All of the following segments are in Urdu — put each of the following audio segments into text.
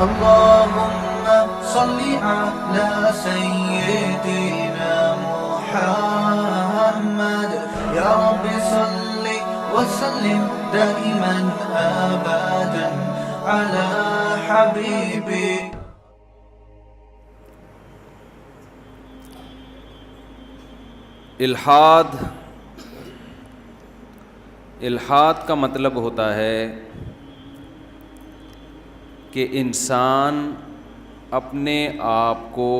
اللهم صل على سيدنا محمد يا رب صل وسلم دائما أبدا على حبيبك. الحاد کا مطلب ہوتا ہے کہ انسان اپنے آپ کو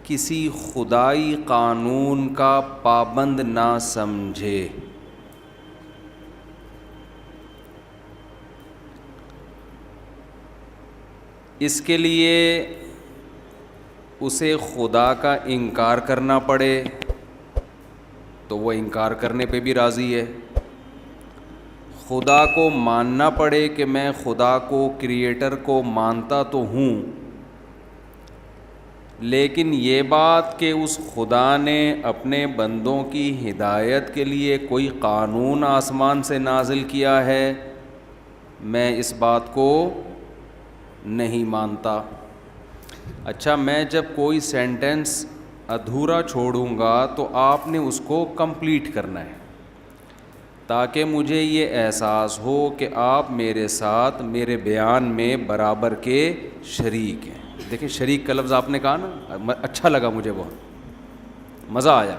کسی خدائی قانون کا پابند نہ سمجھے. اس کے لیے اسے خدا کا انکار کرنا پڑے تو وہ انکار کرنے پہ بھی راضی ہے. خدا کو ماننا پڑے کہ میں خدا کو کریٹر کو مانتا تو ہوں، لیکن یہ بات کہ اس خدا نے اپنے بندوں کی ہدایت کے لیے کوئی قانون آسمان سے نازل کیا ہے، میں اس بات کو نہیں مانتا. اچھا، میں جب کوئی سینٹنس ادھورا چھوڑوں گا تو آپ نے اس کو کمپلیٹ کرنا ہے تاکہ مجھے یہ احساس ہو کہ آپ میرے ساتھ میرے بیان میں برابر کے شریک ہیں. دیکھیں، شریک کا لفظ آپ نے کہا نا، اچھا لگا مجھے، بہت مزہ آیا.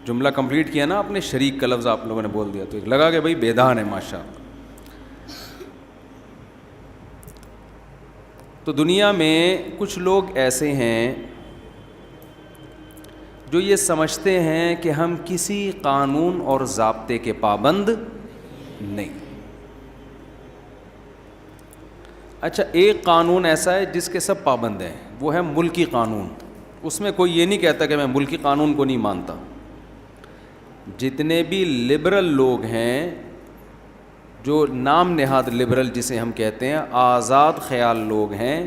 جملہ کمپلیٹ کیا نا آپ نے، شریک کا لفظ آپ لوگوں نے بول دیا تو لگا کہ بھائی بیدان ہے ماشاء اللہ. تو دنیا میں کچھ لوگ ایسے ہیں جو یہ سمجھتے ہیں کہ ہم کسی قانون اور ضابطے کے پابند نہیں. اچھا، ایک قانون ایسا ہے جس کے سب پابند ہیں، وہ ہے ملکی قانون. اس میں کوئی یہ نہیں کہتا کہ میں ملکی قانون کو نہیں مانتا. جتنے بھی لبرل لوگ ہیں، جو نام نہاد لبرل جسے ہم کہتے ہیں، آزاد خیال لوگ ہیں،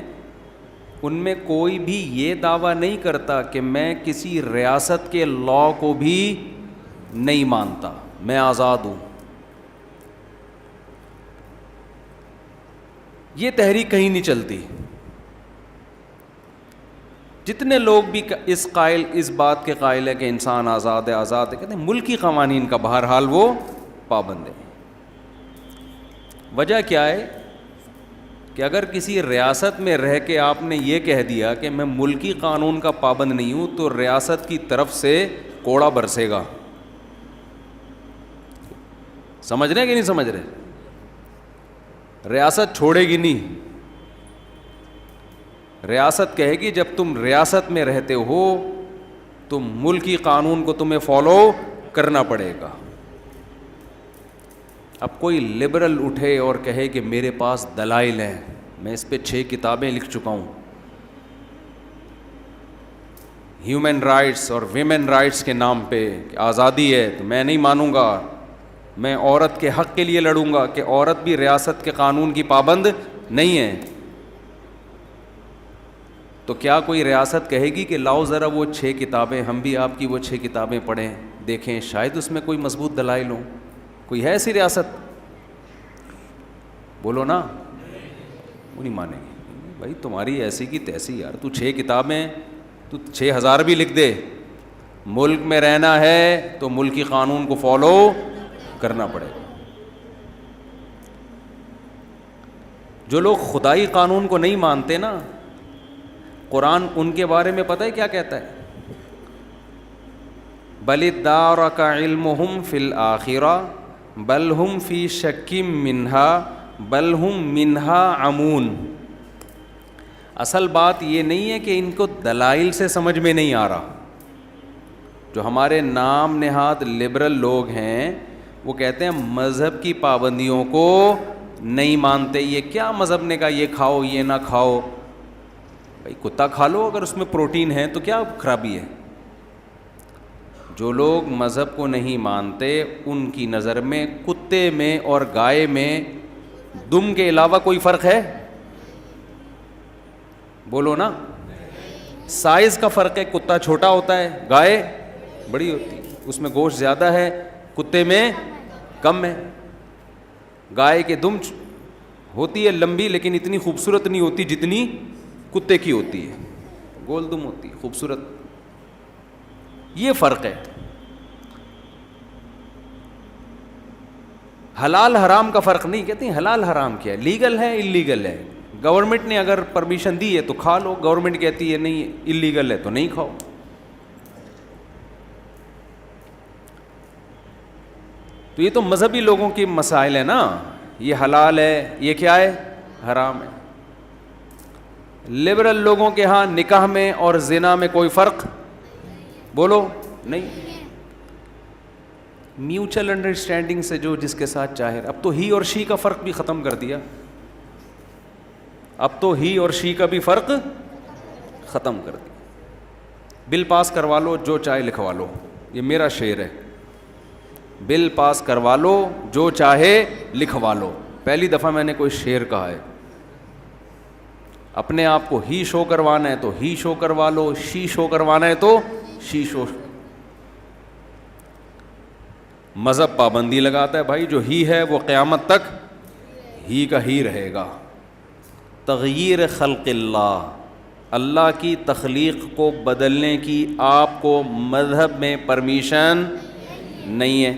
ان میں کوئی بھی یہ دعویٰ نہیں کرتا کہ میں کسی ریاست کے لاء کو بھی نہیں مانتا، میں آزاد ہوں. یہ تحریک کہیں نہیں چلتی. جتنے لوگ بھی اس بات کے قائل ہے کہ انسان آزاد ہے، کہتے ہیں ملکی قوانین کا بہرحال وہ پابند ہے. وجہ کیا ہے کہ اگر کسی ریاست میں رہ کے آپ نے یہ کہہ دیا کہ میں ملکی قانون کا پابند نہیں ہوں تو ریاست کی طرف سے کوڑا برسے گا. سمجھ رہے ہیں کہ نہیں سمجھ رہے؟ ریاست چھوڑے گی نہیں. ریاست کہے گی جب تم ریاست میں رہتے ہو تو ملکی قانون کو تمہیں فالو کرنا پڑے گا. اب کوئی لبرل اٹھے اور کہے کہ میرے پاس دلائل ہیں، میں اس پہ 6 کتابیں لکھ چکا ہوں، ہیومن رائٹس اور ویمن رائٹس کے نام پہ کہ آزادی ہے، تو میں نہیں مانوں گا. میں عورت کے حق کے لیے لڑوں گا کہ عورت بھی ریاست کے قانون کی پابند نہیں ہے. تو کیا کوئی ریاست کہے گی کہ لاؤ ذرا وہ 6 کتابیں، ہم بھی آپ کی وہ 6 کتابیں پڑھیں، دیکھیں شاید اس میں کوئی مضبوط دلائل ہوں؟ کوئی ہے ایسی ریاست؟ بولو نا. وہ نہیں مانیں گے. بھائی تمہاری ایسی کی تیسی یار، تو 6 کتابیں، تو 6000 بھی لکھ دے، ملک میں رہنا ہے تو ملکی قانون کو فالو کرنا پڑے گا. جو لوگ خدائی قانون کو نہیں مانتے نا، قرآن ان کے بارے میں پتہ ہے کیا کہتا ہے؟ بل ادارک علمہم فی الآخرہ بل ہم فی شک منہا بل ہم منہا عمون. اصل بات یہ نہیں ہے کہ ان کو دلائل سے سمجھ میں نہیں آ رہا. جو ہمارے نام نہاد لبرل لوگ ہیں وہ کہتے ہیں مذہب کی پابندیوں کو نہیں مانتے. یہ کیا مذہب نے کہا یہ کھاؤ یہ نہ کھاؤ؟ بھائی کتا کھا لو اگر اس میں پروٹین ہے تو کیا خرابی ہے؟ جو لوگ مذہب کو نہیں مانتے ان کی نظر میں کتے میں اور گائے میں دم کے علاوہ کوئی فرق ہے؟ بولو نا. سائز کا فرق ہے، کتا چھوٹا ہوتا ہے، گائے بڑی ہوتی ہے، اس میں گوشت زیادہ ہے، کتے میں کم ہے. گائے کے دم ہوتی ہے لمبی لیکن اتنی خوبصورت نہیں ہوتی جتنی کتے کی ہوتی ہے, گول دم ہوتی ہے, خوبصورت. یہ فرق ہے. حلال حرام کا فرق نہیں, کہتے ہیں حلال حرام کیا ہے, لیگل ہے اللیگل ہے. گورنمنٹ نے اگر پرمیشن دی ہے تو کھا لو, گورنمنٹ کہتی ہے نہیں اللیگل ہے تو نہیں کھاؤ. تو یہ تو مذہبی لوگوں کے مسائل ہیں نا, یہ حلال ہے یہ کیا ہے حرام ہے. لبرل لوگوں کے ہاں نکاح میں اور زنا میں کوئی فرق بولو نہیں, میوچل انڈرسٹینڈنگ سے جو جس کے ساتھ چاہے. اب تو ہی اور شی کا فرق بھی ختم کر دیا, اب تو ہی اور شی کا بھی فرق ختم کر دیا. بل پاس کروا لو جو چاہے لکھوا لو, یہ میرا شعر ہے. بل پاس کروا لو جو چاہے لکھوا لو. پہلی دفعہ میں نے کوئی شعر کہا ہے. اپنے آپ کو ہی شو کروانا ہے تو ہی شو کروا لو, شی شو کروانا ہے تو شی شو. مذہب پابندی لگاتا ہے بھائی, جو ہی ہے وہ قیامت تک ہی کا ہی رہے گا. تغییر خلق اللہ, اللہ کی تخلیق کو بدلنے کی آپ کو مذہب میں پرمیشن نہیں ہے.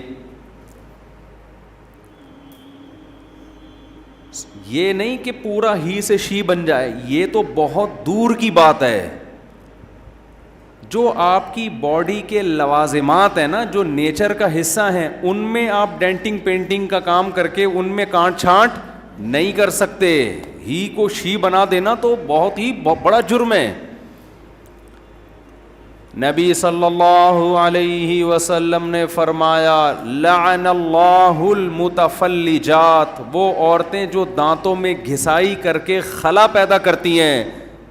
یہ نہیں کہ پورا ہی سے شی بن جائے, یہ تو بہت دور کی بات ہے. جو آپ کی باڈی کے لوازمات ہیں نا, جو نیچر کا حصہ ہیں, ان میں آپ ڈینٹنگ پینٹنگ کا کام کر کے ان میں کانٹ چھانٹ نہیں کر سکتے. ہی کو شی بنا دینا تو بہت ہی بڑا جرم ہے. نبی صلی اللہ علیہ وسلم نے فرمایا لعن اللہ المتفلجات, وہ عورتیں جو دانتوں میں گھسائی کر کے خلا پیدا کرتی ہیں,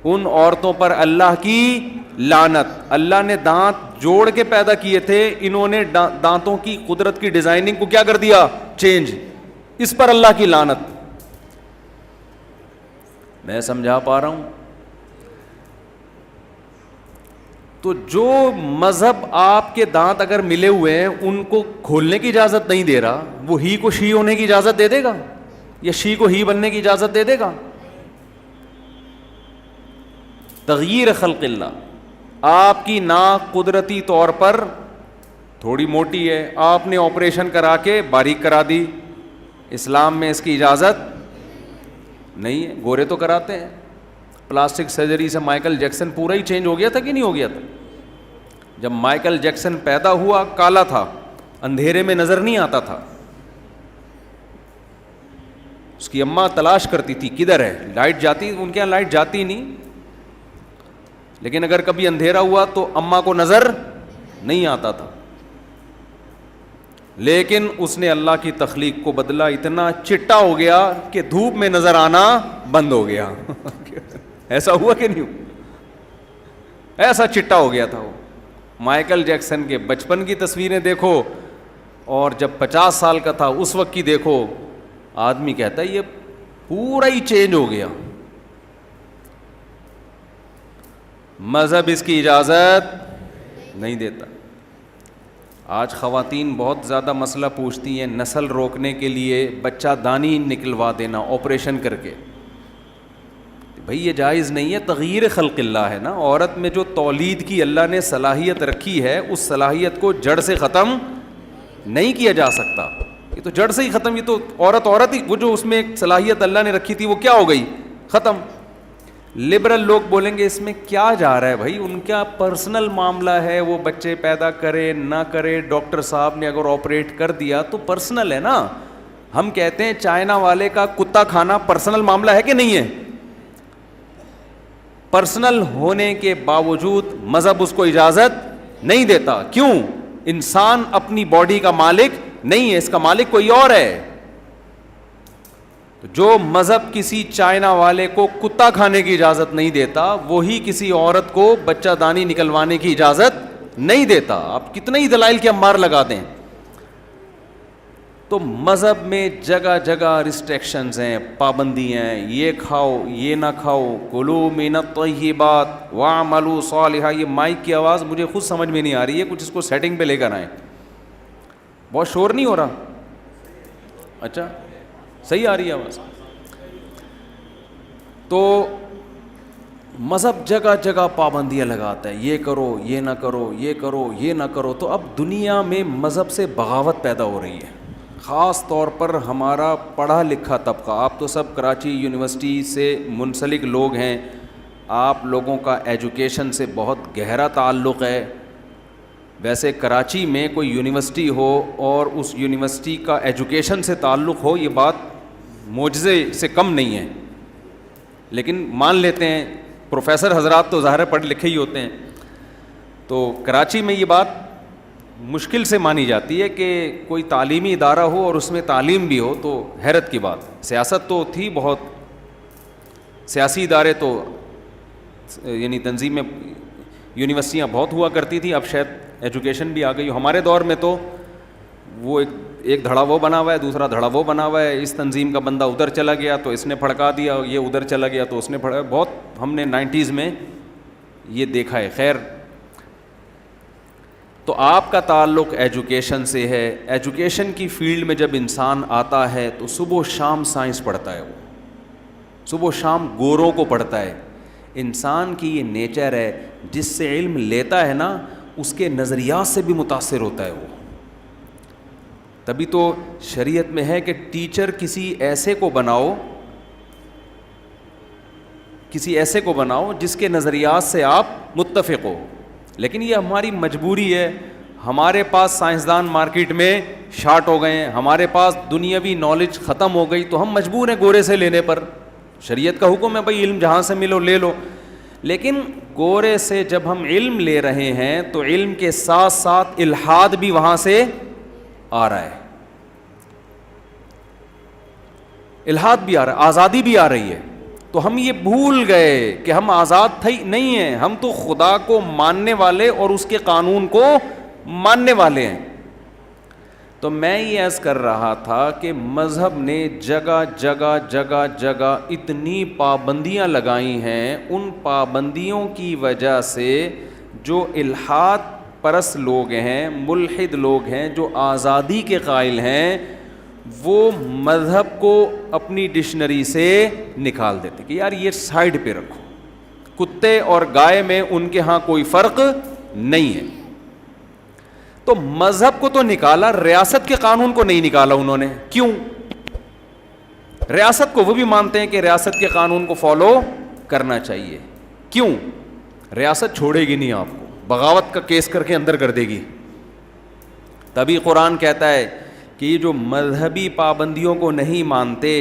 ان عورتوں پر اللہ کی لعنت. اللہ نے دانت جوڑ کے پیدا کیے تھے, انہوں نے دانتوں کی قدرت کی ڈیزائننگ کو کیا کر دیا چینج, اس پر اللہ کی لعنت. میں سمجھا پا رہا ہوں؟ تو جو مذہب آپ کے دانت اگر ملے ہوئے ہیں ان کو کھولنے کی اجازت نہیں دے رہا, وہ ہی کو شی ہونے کی اجازت دے دے گا یا شی کو ہی بننے کی اجازت دے دے گا؟ تغییر خلق اللہ. آپ کی ناک قدرتی طور پر تھوڑی موٹی ہے, آپ نے آپریشن کرا کے باریک کرا دی, اسلام میں اس کی اجازت نہیں ہے. گورے تو کراتے ہیں, پلاسٹک سرجری سے مائیکل جیکسن پورا ہی چینج ہو گیا تھا کہ نہیں ہو گیا تھا؟ جب مائیکل جیکسن پیدا ہوا کالا تھا, اندھیرے میں نظر نہیں آتا تھا. اس کی اماں تلاش کرتی تھی کدھر ہے, لائٹ جاتی, ان کے یہاں لائٹ جاتی نہیں, لیکن اگر کبھی اندھیرا ہوا تو اماں کو نظر نہیں آتا تھا. لیکن اس نے اللہ کی تخلیق کو بدلا, اتنا چٹا ہو گیا کہ دھوپ میں نظر آنا بند ہو گیا. ایسا ہوا کہ نہیں ہوا؟ ایسا چٹا ہو گیا تھا وہ. مائیکل جیکسن کے بچپن کی تصویریں دیکھو اور جب 50 سال کا تھا اس وقت کی دیکھو, آدمی کہتا ہے یہ پورا ہی چینج ہو گیا. مذہب اس کی اجازت نہیں دیتا. آج خواتین بہت زیادہ مسئلہ پوچھتی ہیں, نسل روکنے کے لیے بچہ دانی نکلوا دینا آپریشن کر کے. بھئی یہ جائز نہیں ہے, تغییر خلق اللہ ہے نا. عورت میں جو تولید کی اللہ نے صلاحیت رکھی ہے, اس صلاحیت کو جڑ سے ختم نہیں کیا جا سکتا. یہ تو جڑ سے ہی ختم, یہ تو عورت ہی, وہ جو اس میں ایک صلاحیت اللہ نے رکھی تھی وہ کیا ہو گئی, ختم. لبرل لوگ بولیں گے اس میں کیا جا رہا ہے بھائی, ان کا پرسنل معاملہ ہے, وہ بچے پیدا کرے نہ کرے, ڈاکٹر صاحب نے اگر آپریٹ کر دیا تو پرسنل ہے نا. ہم کہتے ہیں چائنا والے کا کتا کھانا پرسنل معاملہ ہے کہ نہیں ہے؟ پرسنل ہونے کے باوجود مذہب اس کو اجازت نہیں دیتا. کیوں؟ انسان اپنی باڈی کا مالک نہیں ہے, اس کا مالک کوئی اور ہے. جو مذہب کسی چائنا والے کو کتا کھانے کی اجازت نہیں دیتا, وہی کسی عورت کو بچہ دانی نکلوانے کی اجازت نہیں دیتا. آپ کتنے ہی دلائل کے انبار لگا دیں. تو مذہب میں جگہ جگہ ریسٹرکشنز ہیں, پابندیاں ہیں, یہ کھاؤ یہ نہ کھاؤ, کلوا من الطیبات واعملوا صالحا. یہ مائک کی آواز مجھے خود سمجھ میں نہیں آ رہی ہے, کچھ اس کو سیٹنگ پہ لے کر آئیں. بہت شور نہیں ہو رہا؟ اچھا صحیح آ رہی ہے آواز. تو مذہب جگہ جگہ پابندیاں لگاتا ہے، یہ کرو یہ نہ کرو، یہ کرو یہ نہ کرو. تو اب دنیا میں مذہب سے بغاوت پیدا ہو رہی ہے، خاص طور پر ہمارا پڑھا لکھا طبقہ. آپ تو سب کراچی یونیورسٹی سے منسلک لوگ ہیں، آپ لوگوں کا ایجوکیشن سے بہت گہرا تعلق ہے. ویسے کراچی میں کوئی یونیورسٹی ہو اور اس یونیورسٹی کا ایجوکیشن سے تعلق ہو، یہ بات معجزے سے کم نہیں ہے. لیکن مان لیتے ہیں پروفیسر حضرات تو ظاہر پڑھے لکھے ہی ہوتے ہیں، تو کراچی میں یہ بات مشکل سے مانی جاتی ہے کہ کوئی تعلیمی ادارہ ہو اور اس میں تعلیم بھی ہو، تو حیرت کی بات. سیاست تو تھی بہت، سیاسی ادارے تو یعنی تنظیمیں یونیورسٹیاں بہت ہوا کرتی تھیں، اب شاید ایجوکیشن بھی آ گئی. ہمارے دور میں تو وہ ایک دھڑا وہ بنا ہوا ہے، دوسرا دھڑا وہ بنا ہوا ہے. اس تنظیم کا بندہ ادھر چلا گیا تو اس نے پھڑکا دیا، یہ ادھر چلا گیا تو اس نے پھڑکا. بہت ہم نے 90s میں یہ دیکھا ہے. خیر، تو آپ کا تعلق ایجوکیشن سے ہے. ایجوکیشن کی فیلڈ میں جب انسان آتا ہے تو صبح و شام سائنس پڑھتا ہے، وہ صبح و شام گوروں کو پڑھتا ہے. انسان کی یہ نیچر ہے، جس سے علم لیتا ہے نا اس کے نظریات سے بھی متاثر ہوتا ہے وہ. تبھی تو شریعت میں ہے کہ ٹیچر کسی ایسے کو بناؤ جس کے نظریات سے آپ متفق ہو. لیکن یہ ہماری مجبوری ہے. ہمارے پاس سائنسدان مارکیٹ میں شارٹ ہو گئے ہیں، ہمارے پاس دنیاوی نالج ختم ہو گئی، تو ہم مجبور ہیں گورے سے لینے پر. شریعت کا حکم ہے بھائی علم جہاں سے ملو لے لو. لیکن گورے سے جب ہم علم لے رہے ہیں تو علم کے ساتھ ساتھ الحاد بھی وہاں سے آ رہا ہے، الحاد بھی آ رہا ہے، آزادی بھی آ رہی ہے. تو ہم یہ بھول گئے کہ ہم آزاد تھے نہیں ہیں، ہم تو خدا کو ماننے والے اور اس کے قانون کو ماننے والے ہیں. تو میں یہ عرض کر رہا تھا کہ مذہب نے جگہ جگہ جگہ جگہ اتنی پابندیاں لگائی ہیں، ان پابندیوں کی وجہ سے جو الحاد پرست لوگ ہیں، ملحد لوگ ہیں، جو آزادی کے قائل ہیں، وہ مذہب کو اپنی ڈکشنری سے نکال دیتے کہ یار یہ سائڈ پہ رکھو، کتے اور گائے میں ان کے ہاں کوئی فرق نہیں ہے. تو مذہب کو تو نکالا، ریاست کے قانون کو نہیں نکالا انہوں نے. کیوں؟ ریاست کو وہ بھی مانتے ہیں کہ ریاست کے قانون کو فالو کرنا چاہیے. کیوں؟ ریاست چھوڑے گی نہیں آپ کو، بغاوت کا کیس کر کے اندر کر دے گی. تبھی قرآن کہتا ہے کہ یہ جو مذہبی پابندیوں کو نہیں مانتے،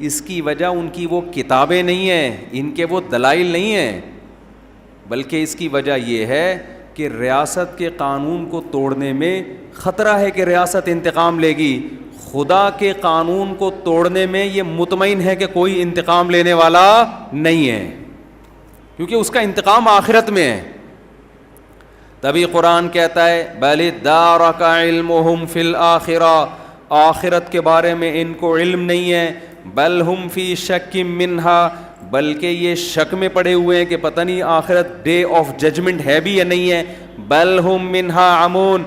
اس کی وجہ ان کی وہ کتابیں نہیں ہیں، ان کے وہ دلائل نہیں ہیں، بلکہ اس کی وجہ یہ ہے کہ ریاست کے قانون کو توڑنے میں خطرہ ہے کہ ریاست انتقام لے گی. خدا کے قانون کو توڑنے میں یہ مطمئن ہے کہ کوئی انتقام لینے والا نہیں ہے، کیونکہ اس کا انتقام آخرت میں ہے. تبھی قرآن کہتا ہے بل ادارک علمہم فی الآخرہ، آخرت کے بارے میں ان کو علم نہیں ہے. بل ہم فی شک منہا، بلکہ یہ شک میں پڑے ہوئے ہیں کہ پتہ نہیں آخرت ڈے آف ججمنٹ ہے بھی یا نہیں ہے. بل ہم منہا عمون،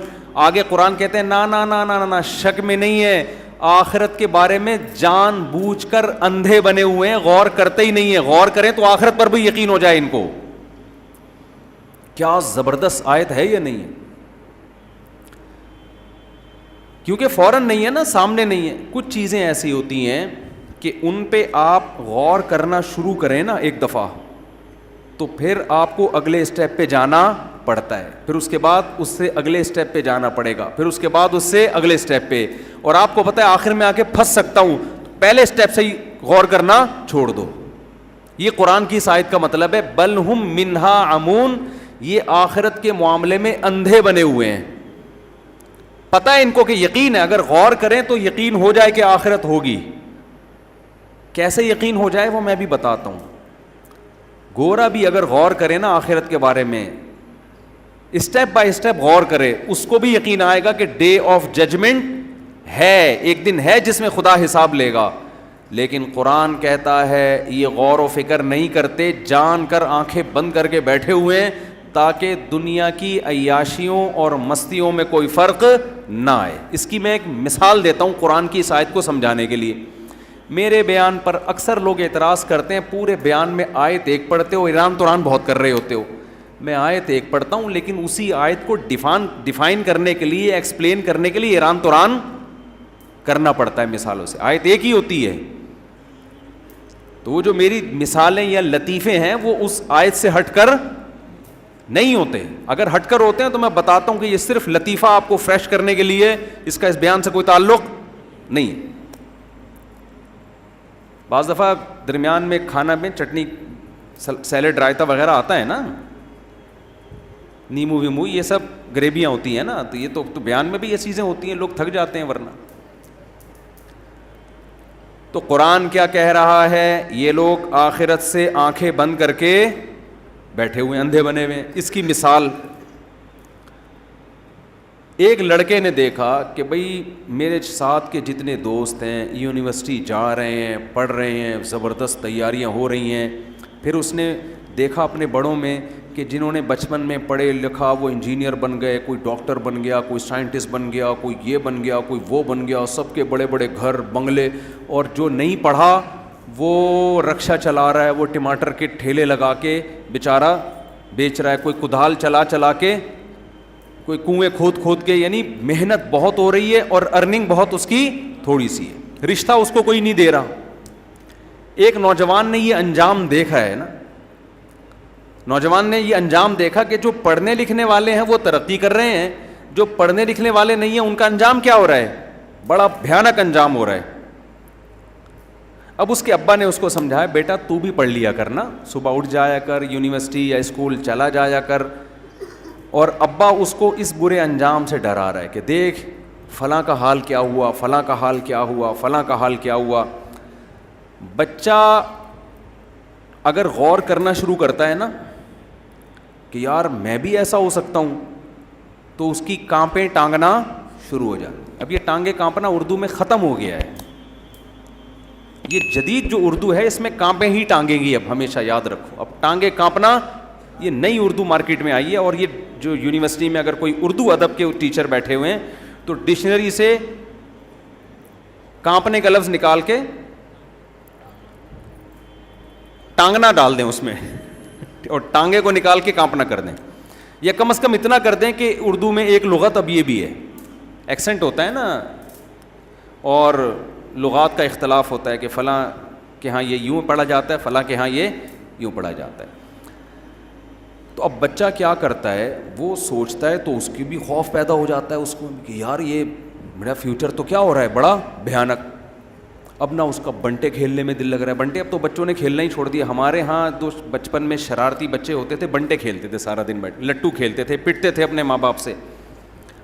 آگے قرآن کہتے ہیں نا نا نا نا نا، شک میں نہیں ہے، آخرت کے بارے میں جان بوجھ کر اندھے بنے ہوئے ہیں، غور کرتے ہی نہیں ہیں. غور کریں تو آخرت پر بھی یقین ہو جائے ان کو. کیا زبردست آیت ہے یا نہیں ہے؟ کیونکہ فوراً نہیں ہے نا، سامنے نہیں ہے. کچھ چیزیں ایسی ہوتی ہیں کہ ان پہ آپ غور کرنا شروع کریں نا ایک دفعہ، تو پھر آپ کو اگلے اسٹیپ پہ جانا پڑتا ہے، پھر اس کے بعد اس سے اگلے اسٹیپ پہ جانا پڑے گا، پھر اس کے بعد اس سے اگلے اسٹیپ پہ. اور آپ کو پتہ ہے آخر میں آ کے پھنس سکتا ہوں، تو پہلے اسٹیپ سے ہی غور کرنا چھوڑ دو. یہ قرآن کی اس آیت کا مطلب ہے. بل ہم منہا عمون، یہ آخرت کے معاملے میں اندھے بنے ہوئے ہیں. پتہ ہے ان کو کہ یقین ہے، اگر غور کریں تو یقین ہو جائے کہ آخرت ہوگی. کیسے یقین ہو جائے وہ میں بھی بتاتا ہوں. گورا بھی اگر غور کرے نا آخرت کے بارے میں، اسٹیپ بائی اسٹیپ غور کرے، اس کو بھی یقین آئے گا کہ ڈے آف ججمنٹ ہے، ایک دن ہے جس میں خدا حساب لے گا. لیکن قرآن کہتا ہے یہ غور و فکر نہیں کرتے، جان کر آنکھیں بند کر کے بیٹھے ہوئے ہیں تاکہ دنیا کی عیاشیوں اور مستیوں میں کوئی فرق نہ آئے. اس کی میں ایک مثال دیتا ہوں قرآن کی اس آیت کو سمجھانے کے لیے. میرے بیان پر اکثر لوگ اعتراض کرتے ہیں، پورے بیان میں آیت ایک پڑھتے ہو، ایران توران بہت کر رہے ہوتے ہو. میں آیت ایک پڑھتا ہوں لیکن اسی آیت کو ڈیفائن کرنے کے لیے، ایکسپلین کرنے کے لیے ایران توران کرنا پڑتا ہے مثالوں سے. آیت ایک ہی ہوتی ہے. تو وہ جو میری مثالیں یا لطیفے ہیں وہ اس آیت سے ہٹ کر نہیں ہوتے. اگر ہٹ کر ہوتے ہیں تو میں بتاتا ہوں کہ یہ صرف لطیفہ آپ کو فریش کرنے کے لیے، اس کا اس بیان سے کوئی تعلق نہیں ہے. بعض دفعہ درمیان میں کھانا میں چٹنی، سیلڈ، رائتا وغیرہ آتا ہے نا، نیمو ویمو، یہ سب گریبیاں ہوتی ہیں نا، تو یہ تو بیان میں بھی یہ چیزیں ہوتی ہیں، لوگ تھک جاتے ہیں ورنہ. تو قرآن کیا کہہ رہا ہے؟ یہ لوگ آخرت سے آنکھیں بند کر کے بیٹھے ہوئے، اندھے بنے ہوئے. اس کی مثال، ایک لڑکے نے دیکھا کہ بھئی میرے ساتھ کے جتنے دوست ہیں یونیورسٹی جا رہے ہیں، پڑھ رہے ہیں، زبردست تیاریاں ہو رہی ہیں. پھر اس نے دیکھا اپنے بڑوں میں کہ جنہوں نے بچپن میں پڑھے لکھا وہ انجینئر بن گئے، کوئی ڈاکٹر بن گیا، کوئی سائنٹسٹ بن گیا، کوئی یہ بن گیا، کوئی وہ بن گیا، سب کے بڑے بڑے گھر بنگلے. اور جو نہیں پڑھا وہ رکشا چلا رہا ہے، وہ ٹماٹر کے ٹھیلے لگا کے بیچارہ بیچ رہا ہے، کوئی کدال چلا کے، کوئی کنویں کھود کے. یعنی محنت بہت ہو رہی ہے اور ارننگ بہت اس کی تھوڑی سی ہے، رشتہ اس کو کوئی نہیں دے رہا. ایک نوجوان نے یہ انجام دیکھا ہے نا، نوجوان نے یہ انجام دیکھا کہ جو پڑھنے لکھنے والے ہیں وہ ترقی کر رہے ہیں، جو پڑھنے لکھنے والے نہیں ہیں ان کا انجام کیا ہو رہا ہے؟ بڑا بھیانک انجام ہو رہا ہے. اب اس کے ابا نے اس کو سمجھایا، بیٹا تو بھی پڑھ لیا کرنا، صبح اٹھ جایا کر، یونیورسٹی یا اسکول چلا جایا کر. اور ابا اس کو اس برے انجام سے ڈرا رہا ہے کہ دیکھ فلاں کا حال کیا ہوا، فلاں کا حال کیا ہوا، فلاں کا حال کیا ہوا. بچہ اگر غور کرنا شروع کرتا ہے نا کہ یار میں بھی ایسا ہو سکتا ہوں، تو اس کی کانپیں ٹانگنا شروع ہو جاتی. اب یہ ٹانگیں کانپنا اردو میں ختم ہو گیا ہے. یہ جدید جو اردو ہے اس میں کانپیں ہی ٹانگیں گی، اب ہمیشہ یاد رکھو. اب ٹانگیں کانپنا یہ نئی اردو مارکیٹ میں آئی ہے. اور یہ جو یونیورسٹی میں اگر کوئی اردو ادب کے ٹیچر بیٹھے ہوئے ہیں تو ڈکشنری سے کانپنے کا لفظ نکال کے ٹانگنا ڈال دیں اس میں اور ٹانگے کو نکال کے کانپنا کر دیں. یا کم از کم اتنا کر دیں کہ اردو میں ایک لغت اب یہ بھی ہے، ایکسنٹ ہوتا ہے نا، اور لغات کا اختلاف ہوتا ہے کہ فلاں کے ہاں یہ یوں پڑھا جاتا ہے، فلاں کے ہاں یہ یوں پڑھا جاتا ہے. تو اب بچہ کیا کرتا ہے، وہ سوچتا ہے تو اس کی بھی خوف پیدا ہو جاتا ہے اس کو کہ یار یہ میرا فیوچر تو کیا ہو رہا ہے بڑا بھیانک. اب نہ اس کا بنٹے کھیلنے میں دل لگ رہا ہے. بنٹے اب تو بچوں نے کھیلنا ہی چھوڑ دیا. ہمارے ہاں تو بچپن میں شرارتی بچے ہوتے تھے، بنٹے کھیلتے تھے سارا دن بیٹھ، لٹو کھیلتے تھے، پٹتے تھے اپنے ماں باپ سے.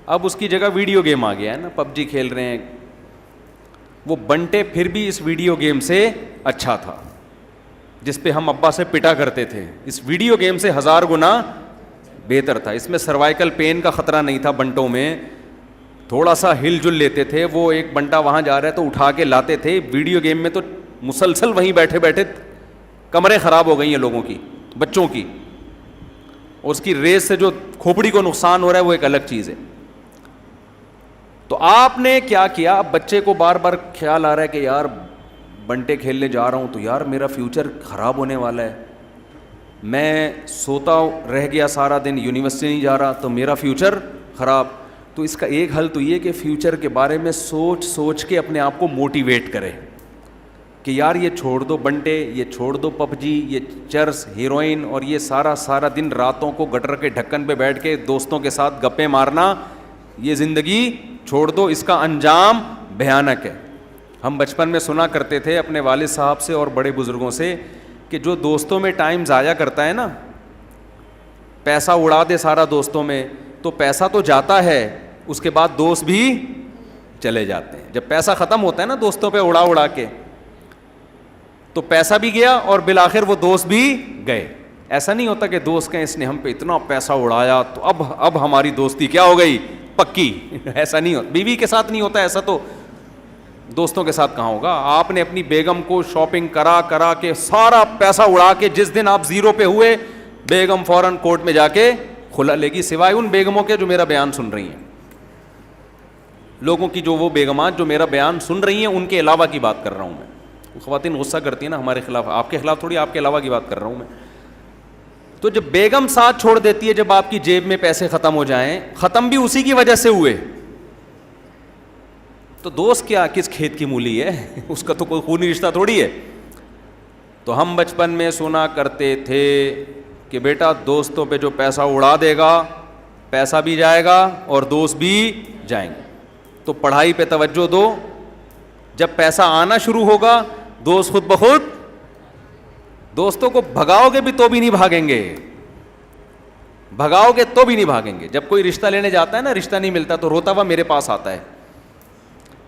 اب اس کی جگہ ویڈیو گیم آ گیا ہے نا، پب جی کھیل رہے ہیں. وہ بنٹے پھر بھی اس ویڈیو گیم سے اچھا تھا جس پہ ہم ابا سے پٹا کرتے تھے، اس ویڈیو گیم سے 1000 گنا بہتر تھا. اس میں سروائیکل پین کا خطرہ نہیں تھا بنٹوں میں، تھوڑا سا ہل جل لیتے تھے. وہ ایک بنٹا وہاں جا رہا ہے تو اٹھا کے لاتے تھے. ویڈیو گیم میں تو مسلسل وہیں بیٹھے بیٹھے کمریں خراب ہو گئی ہیں لوگوں کی، بچوں کی. اور اس کی ریس سے جو کھوپڑی کو نقصان ہو رہا ہے وہ ایک الگ چیز ہے. تو آپ نے کیا کیا، بچے کو بار بار خیال آ رہا ہے کہ یار بنٹے کھیلنے جا رہا ہوں تو یار میرا فیوچر خراب ہونے والا ہے. میں سوتا رہ گیا سارا دن، یونیورسٹی نہیں جا رہا تو میرا فیوچر خراب. تو اس کا ایک حل تو یہ کہ فیوچر کے بارے میں سوچ کے اپنے آپ کو موٹیویٹ کرے کہ یار یہ چھوڑ دو بنٹے، یہ چھوڑ دو پب جی، یہ چرس، ہیروئن، اور یہ سارا دن راتوں کو گٹر کے ڈھکن پہ بیٹھ کے دوستوں کے ساتھ گپیں مارنا، یہ زندگی چھوڑ دو، اس کا انجام بھیانک ہے. ہم بچپن میں سنا کرتے تھے اپنے والد صاحب سے اور بڑے بزرگوں سے کہ جو دوستوں میں ٹائم ضائع کرتا ہے نا، پیسہ اڑا دے سارا دوستوں میں، تو پیسہ تو جاتا ہے، اس کے بعد دوست بھی چلے جاتے ہیں. جب پیسہ ختم ہوتا ہے نا دوستوں پہ اڑا کے، تو پیسہ بھی گیا اور بالآخر وہ دوست بھی گئے. ایسا نہیں ہوتا کہ دوست کہیں اس نے ہم پہ اتنا پیسہ اڑایا تو اب ہماری دوستی کیا ہو گئی پکی. ایسا نہیں ہوتا. بیوی کے ساتھ نہیں ہوتا ایسا، تو دوستوں کے ساتھ کہاں ہوگا. آپ نے اپنی بیگم کو شاپنگ کرا کے سارا پیسہ اڑا کے جس دن آپ زیرو پہ ہوئے، بیگم فوراً کورٹ میں جا کے کھلا لے گی، سوائے ان بیگموں کے جو میرا بیان سن رہی ہیں. لوگوں کی جو وہ بیگمات جو میرا بیان سن رہی ہیں ان کے علاوہ کی بات کر رہا ہوں میں. خواتین غصہ کرتی ہیں نا ہمارے خلاف, آپ کے خلاف تھوڑی, آپ کے علاوہ کی بات کر رہا ہوں میں. تو جب بیگم ساتھ چھوڑ دیتی ہے, جب آپ کی جیب میں پیسے ختم ہو جائیں, ختم بھی اسی کی وجہ سے ہوئے, تو دوست کیا کس کھیت کی مولی ہے, اس کا تو کوئی خونی رشتہ تھوڑی ہے. تو ہم بچپن میں سنا کرتے تھے کہ بیٹا دوستوں پہ جو پیسہ اڑا دے گا, پیسہ بھی جائے گا اور دوست بھی جائیں گے. تو پڑھائی پہ توجہ دو, جب پیسہ آنا شروع ہوگا دوست خود بخود, دوستوں کو بھگاؤ گے بھی تو بھی نہیں بھاگیں گے, بھگاؤ گے تو بھی نہیں بھاگیں گے. جب کوئی رشتہ لینے جاتا ہے نا, رشتہ نہیں ملتا تو روتا ہوا میرے پاس آتا ہے,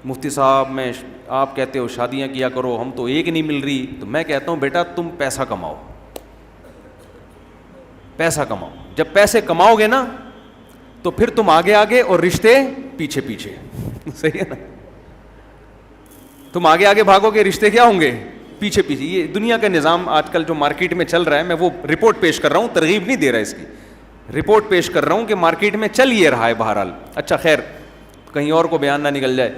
مفتی صاحب میں, آپ کہتے ہو شادیاں کیا کرو, ہم تو ایک نہیں مل رہی. تو میں کہتا ہوں بیٹا تم پیسہ کماؤ, پیسہ کماؤ. جب پیسے کماؤ گے نا تو پھر تم آگے آگے اور رشتے پیچھے پیچھے. صحیح ہے نا, تم آگے آگے بھاگو گے, رشتے کیا ہوں گے پیچھے پیچھے. یہ دنیا کا نظام آج کل جو مارکیٹ میں چل رہا ہے, میں وہ رپورٹ پیش کر رہا ہوں, ترغیب نہیں دے رہا اس کی, رپورٹ پیش کر رہا ہوں کہ مارکیٹ میں چل یہ رہا ہے بہرحال. اچھا خیر, کہیں اور کو بیان نہ نکل جائے.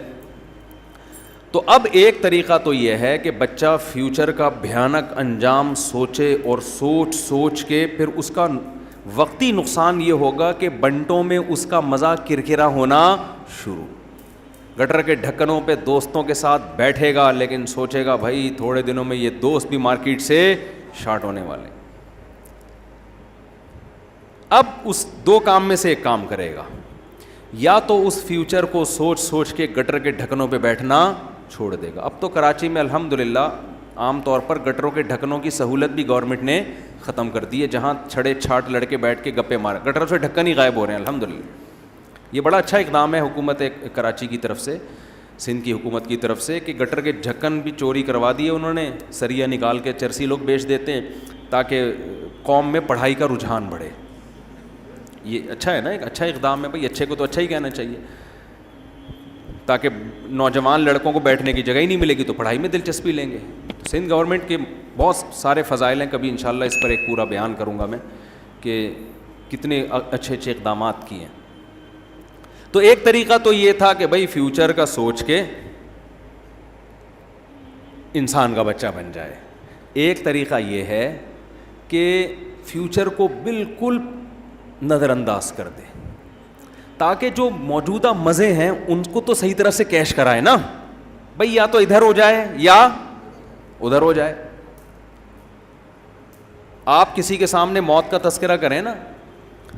تو اب ایک طریقہ تو یہ ہے کہ بچہ فیوچر کا بھیانک انجام سوچے, اور سوچ سوچ کے پھر اس کا وقتی نقصان یہ ہوگا کہ بنٹوں میں اس کا مزہ کرکرا ہونا شروع. گٹر کے ڈھکنوں پہ دوستوں کے ساتھ بیٹھے گا, لیکن سوچے گا بھائی تھوڑے دنوں میں یہ دوست بھی مارکیٹ سے شارٹ ہونے والے. اب اس دو کام میں سے ایک کام کرے گا, یا تو اس فیوچر کو سوچ سوچ کے گٹر کے ڈھکنوں پہ بیٹھنا چھوڑ دے گا. اب تو کراچی میں الحمدللہ عام طور پر گٹروں کے ڈھکنوں کی سہولت بھی گورنمنٹ نے ختم کر دی ہے, جہاں چھڑے چھاٹ لڑکے بیٹھ کے گپے مارے, گٹروں سے ڈھکن ہی غائب ہو رہے ہیں الحمدللہ. یہ بڑا اچھا اقدام ہے حکومت کراچی کی طرف سے, سندھ کی حکومت کی طرف سے, کہ گٹر کے ڈھکن بھی چوری کروا دیے انہوں نے, سریا نکال کے چرسی لوگ بیچ دیتے ہیں تاکہ قوم میں پڑھائی کا رجحان بڑھے. یہ اچھا ہے نا, ایک اچھا اقدام ہے بھائی, اچھے کو تو اچھا ہی کہنا چاہیے, تاکہ نوجوان لڑکوں کو بیٹھنے کی جگہ ہی نہیں ملے گی تو پڑھائی میں دلچسپی لیں گے. سندھ گورنمنٹ کے بہت سارے فضائل ہیں, کبھی انشاءاللہ اس پر ایک پورا بیان کروں گا میں کہ کتنے اچھے اچھے اقدامات کیے ہیں. تو ایک طریقہ تو یہ تھا کہ بھائی فیوچر کا سوچ کے انسان کا بچہ بن جائے. ایک طریقہ یہ ہے کہ فیوچر کو بالکل نظر انداز کر دے, تاکہ جو موجودہ مزے ہیں ان کو تو صحیح طرح سے کیش کرائے نا بھائی, یا تو ادھر ہو جائے یا ادھر ہو جائے. آپ کسی کے سامنے موت کا تذکرہ کریں نا,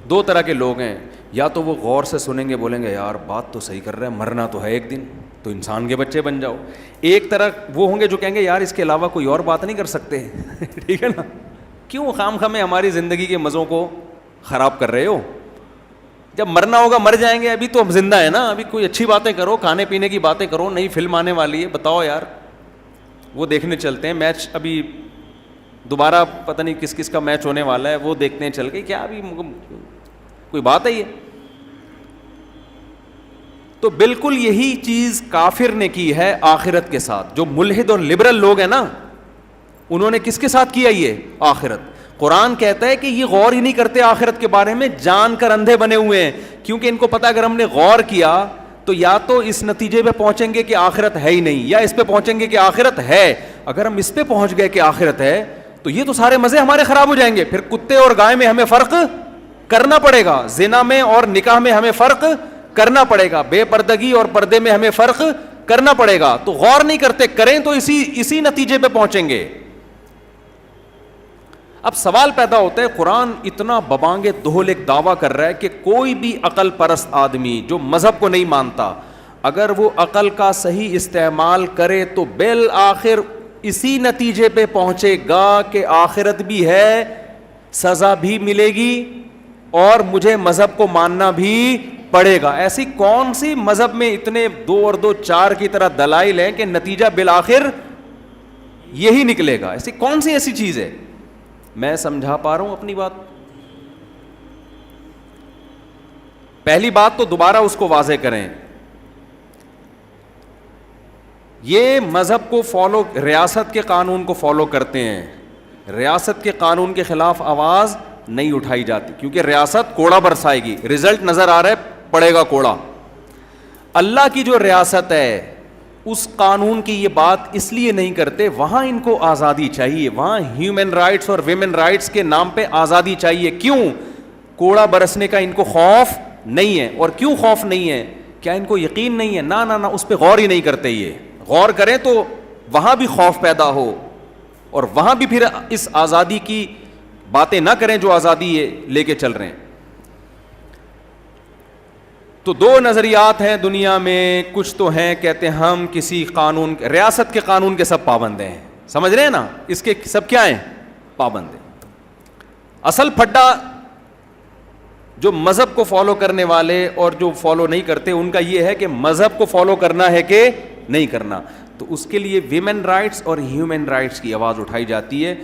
دو طرح کے لوگ ہیں, یا تو وہ غور سے سنیں گے, بولیں گے یار بات تو صحیح کر رہا ہے, مرنا تو ہے ایک دن, تو انسان کے بچے بن جاؤ. ایک طرح وہ ہوں گے جو کہیں گے یار اس کے علاوہ کوئی اور بات نہیں کر سکتے. ٹھیک ہے نا, کیوں خام خامے ہماری زندگی کے مزوں کو خراب کر رہے ہو, جب مرنا ہوگا مر جائیں گے, ابھی تو ہم زندہ ہیں نا, ابھی کوئی اچھی باتیں کرو, کھانے پینے کی باتیں کرو, نئی فلم آنے والی ہے بتاؤ یار, وہ دیکھنے چلتے ہیں. میچ ابھی دوبارہ پتہ نہیں کس کس کا میچ ہونے والا ہے, وہ دیکھتے ہیں چل کے, کیا ابھی کوئی بات ہے یہ. تو بالکل یہی چیز کافر نے کی ہے آخرت کے ساتھ. جو ملحد اور لبرل لوگ ہیں نا, انہوں نے کس کے ساتھ کیا یہ آخرت. قرآن کہتا ہے کہ یہ غور ہی نہیں کرتے آخرت کے بارے میں, جان کر اندھے بنے ہوئے ہیں, کیونکہ ان کو پتہ اگر ہم نے غور کیا تو یا تو اس نتیجے پہ پہنچیں گے کہ آخرت ہے ہی نہیں, یا اس پہ پہنچیں گے کہ آخرت ہے. اگر ہم اس پہ پہنچ گئے کہ آخرت ہے تو یہ تو سارے مزے ہمارے خراب ہو جائیں گے. پھر کتے اور گائے میں ہمیں فرق کرنا پڑے گا, زنا میں اور نکاح میں ہمیں فرق کرنا پڑے گا, بے پردگی اور پردے میں ہمیں فرق کرنا پڑے گا. تو غور نہیں کرتے, کریں تو اسی نتیجے پہ پہنچیں گے. اب سوال پیدا ہوتا ہے, قرآن اتنا ببانگ دہل ایک دعویٰ کر رہا ہے کہ کوئی بھی عقل پرست آدمی جو مذہب کو نہیں مانتا, اگر وہ عقل کا صحیح استعمال کرے تو بالآخر اسی نتیجے پہ پہنچے گا کہ آخرت بھی ہے, سزا بھی ملے گی, اور مجھے مذہب کو ماننا بھی پڑے گا. ایسی کون سی مذہب میں اتنے 2 اور 2 4 کی طرح دلائل ہیں کہ نتیجہ بالآخر یہی نکلے گا؟ ایسی کون سی ایسی چیز ہے؟ میں سمجھا پا رہا ہوں اپنی بات؟ پہلی بات تو دوبارہ اس کو واضح کریں, یہ مذہب کو فالو, ریاست کے قانون کو فالو کرتے ہیں, ریاست کے قانون کے خلاف آواز نہیں اٹھائی جاتی, کیونکہ ریاست کوڑا برسائے گی, رزلٹ نظر آ رہا ہے, پڑے گا کوڑا. اللہ کی جو ریاست ہے اس قانون کی یہ بات اس لیے نہیں کرتے, وہاں ان کو آزادی چاہیے, وہاں ہیومن رائٹس اور ویمن رائٹس کے نام پہ آزادی چاہیے. کیوں؟ کوڑا برسنے کا ان کو خوف نہیں ہے. اور کیوں خوف نہیں ہے؟ کیا ان کو یقین نہیں ہے؟ نہ نہ نہ, اس پہ غور ہی نہیں کرتے. یہ غور کریں تو وہاں بھی خوف پیدا ہو, اور وہاں بھی پھر اس آزادی کی باتیں نہ کریں جو آزادی لے کے چل رہے ہیں. تو دو نظریات ہیں دنیا میں. کچھ تو ہیں کہتے ہیں ہم کسی قانون, ریاست کے قانون کے سب پابند ہیں, سمجھ رہے ہیں نا, اس کے سب کیا ہیں؟ پابند ہیں. اصل پھڈا جو مذہب کو فالو کرنے والے اور جو فالو نہیں کرتے ان کا یہ ہے کہ مذہب کو فالو کرنا ہے کہ نہیں کرنا. تو اس کے لیے ویمن رائٹس اور ہیومن رائٹس کی آواز اٹھائی جاتی ہے.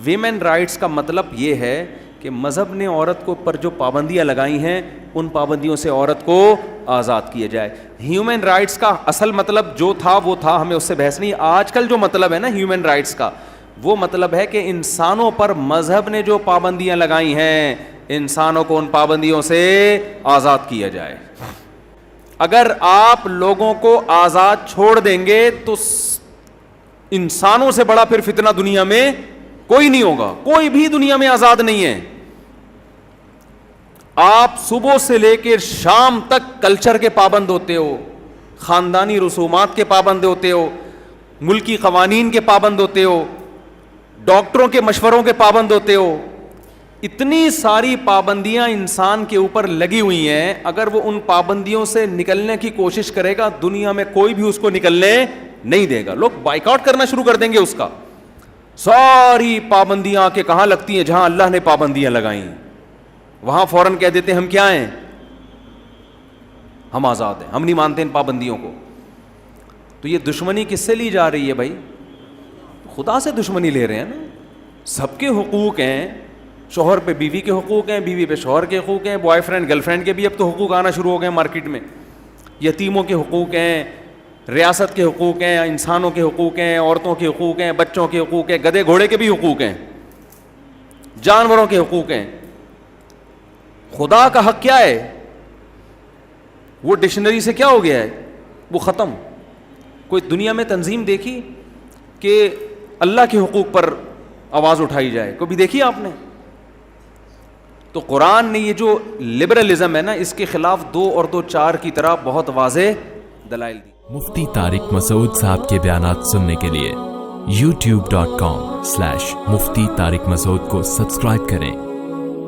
ویمن رائٹس کا مطلب یہ ہے کہ مذہب نے عورت کو پر جو پابندیاں لگائی ہیں ان پابندیوں سے عورت کو آزاد کیا جائے. ہیومن رائٹس کا اصل مطلب جو تھا وہ تھا, ہمیں اس سے بحث نہیں. آج کل جو مطلب ہے نا ہیومن رائٹس کا, وہ مطلب ہے کہ انسانوں پر مذہب نے جو پابندیاں لگائی ہیں انسانوں کو ان پابندیوں سے آزاد کیا جائے. اگر آپ لوگوں کو آزاد چھوڑ دیں گے تو انسانوں سے بڑا پھر فتنہ دنیا میں کوئی نہیں ہوگا. کوئی بھی دنیا میں آزاد نہیں ہے. آپ صبح سے لے کے شام تک کلچر کے پابند ہوتے ہو, خاندانی رسومات کے پابند ہوتے ہو, ملکی قوانین کے پابند ہوتے ہو, ڈاکٹروں کے مشوروں کے پابند ہوتے ہو. اتنی ساری پابندیاں انسان کے اوپر لگی ہوئی ہیں. اگر وہ ان پابندیوں سے نکلنے کی کوشش کرے گا دنیا میں کوئی بھی اس کو نکلنے نہیں دے گا. لوگ بائیکاٹ کرنا شروع کر دیں گے اس کا. ساری پابندیاں آ کے کہاں لگتی ہیں؟ جہاں اللہ نے پابندیاں لگائی ہیں وہاں فوراً کہہ دیتے ہیں ہم کیا ہیں؟ ہم آزاد ہیں, ہم نہیں مانتے ان پابندیوں کو. تو یہ دشمنی کس سے لی جا رہی ہے بھائی؟ خدا سے دشمنی لے رہے ہیں نا. سب کے حقوق ہیں, شوہر پہ بیوی کے حقوق ہیں, بیوی پہ شوہر کے حقوق ہیں, بوائے فرینڈ گرل فرینڈ کے بھی اب تو حقوق آنا شروع ہو گئے مارکیٹ میں. یتیموں کے حقوق ہیں, ریاست کے حقوق ہیں, انسانوں کے حقوق ہیں, عورتوں کے حقوق ہیں, بچوں کے حقوق ہیں, گدھے گھوڑے کے بھی حقوق ہیں, جانوروں کے حقوق ہیں. خدا کا حق کیا ہے؟ وہ ڈکشنری سے کیا ہو گیا ہے؟ وہ ختم. کوئی دنیا میں تنظیم دیکھی کہ اللہ کے حقوق پر آواز اٹھائی جائے؟ کبھی دیکھی آپ نے؟ تو قرآن نے یہ جو لبرلزم ہے نا اس کے خلاف 2 اور 2 4 کی طرح بہت واضح دلائل دی. مفتی طارق مسعود صاحب کے بیانات سننے کے لیے youtube.com/مفتی طارق مسعود کو سبسکرائب کریں,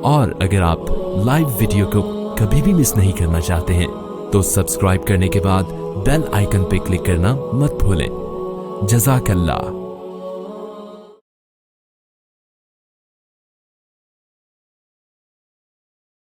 اور اگر آپ لائیو ویڈیو کو کبھی بھی مس نہیں کرنا چاہتے ہیں تو سبسکرائب کرنے کے بعد بیل آئیکن پہ کلک کرنا مت بھولیں. جزاک اللہ.